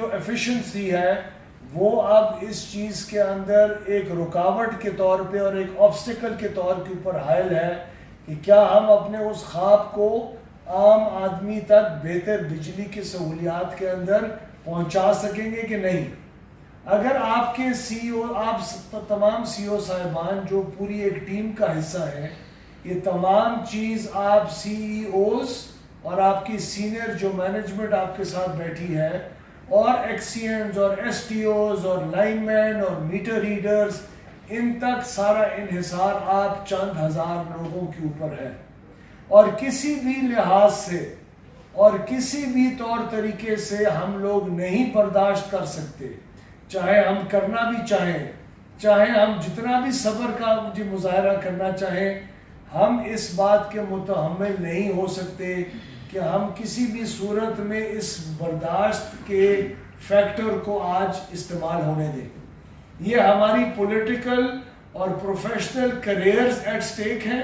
جو ایفیشنسی ہے وہ اب اس چیز کے اندر ایک رکاوٹ کے طور پہ اور ایک آبسٹیکل کے طور کے اوپر حائل ہے کہ کیا ہم اپنے اس خواب کو عام آدمی تک بہتر بجلی کی سہولیات کے اندر پہنچا سکیں گے کہ نہیں. اگر آپ کے سی او، آپ تمام سی او صاحبان جو پوری ایک ٹیم کا حصہ ہیں، یہ تمام چیز آپ سی ای اوز اور آپ کی سینئر جو مینجمنٹ آپ کے ساتھ بیٹھی ہے اور ایکسینز اور ایس ٹی اوز اور لائن مین اور میٹر ریڈرز، ان تک سارا انحصار آپ چند ہزار لوگوں کے اوپر ہے، اور کسی بھی لحاظ سے اور کسی بھی طور طریقے سے ہم لوگ نہیں برداشت کر سکتے، چاہے ہم کرنا بھی چاہیں، چاہے ہم جتنا بھی صبر کا مظاہرہ کرنا چاہیں، ہم اس بات کے متحمل نہیں ہو سکتے کہ ہم کسی بھی صورت میں اس برداشت کے فیکٹر کو آج استعمال ہونے دیں. یہ ہماری پولیٹیکل اور پروفیشنل کریئرز ایٹ سٹیک ہیں،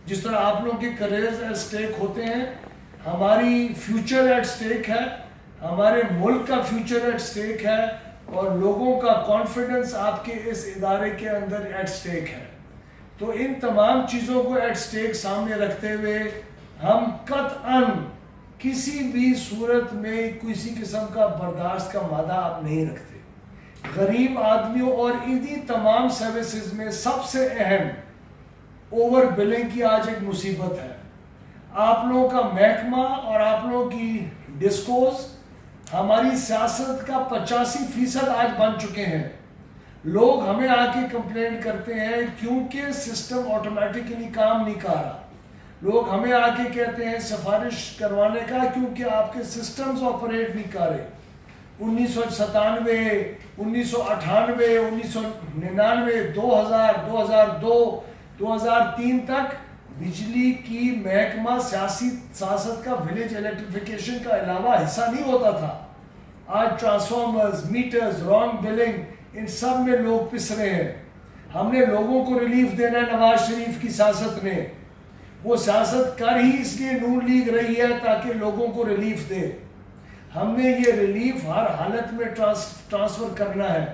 جس طرح آپ لوگوں کے کریئرز ایٹ سٹیک ہوتے ہیں، ہماری فیوچر ایٹ سٹیک ہے، ہمارے ملک کا فیوچر ایٹ سٹیک ہے، اور لوگوں کا کانفیڈنس آپ کے اس ادارے کے اندر ایٹ سٹیک ہے. تو ان تمام چیزوں کو ایٹ سٹیک سامنے رکھتے ہوئے ہم قطعاً کسی بھی صورت میں کسی قسم کا برداشت کا مادہ آپ نہیں رکھتے. غریب آدمیوں اور انہی تمام سروسز میں سب سے اہم اوور بلنگ کی آج ایک مصیبت ہے. آپ لوگوں کا محکمہ اور آپ لوگوں کی ڈسکوز ہماری سیاست کا 85% آج بن چکے ہیں. لوگ ہمیں آ کے کمپلین کرتے ہیں کیونکہ سسٹم آٹومیٹکلی کام نہیں کر رہا. لوگ ہمیں آ کے کہتے ہیں سفارش کروانے کا کیونکہ آپ کے سسٹمز آپریٹ نہیں کر رہے. 1997 1998 1999 2000 2002 2003 تک بجلی کی محکمہ سیاست کا ولیج الیکٹریفیکیشن کا علاوہ حصہ نہیں ہوتا تھا. آج ٹرانسفارمرز، میٹرز، رانگ بلنگ، ان سب میں لوگ پس رہے ہیں. ہم نے لوگوں کو ریلیف دینا ہے. نواز شریف کی سیاست نے وہ سیاست کر ہی اس لیے نون لیگ رہی ہے تاکہ لوگوں کو ریلیف دے. ہم نے یہ ریلیف ہر حالت میں ٹرانسفر کرنا ہے.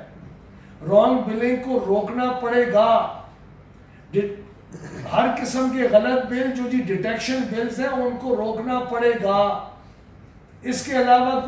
رانگ بلنگ کو روکنا پڑے گا. ہر قسم کے غلط بل جو ڈیٹیکشن بلز ہیں ان کو روکنا پڑے گا. اس کے علاوہ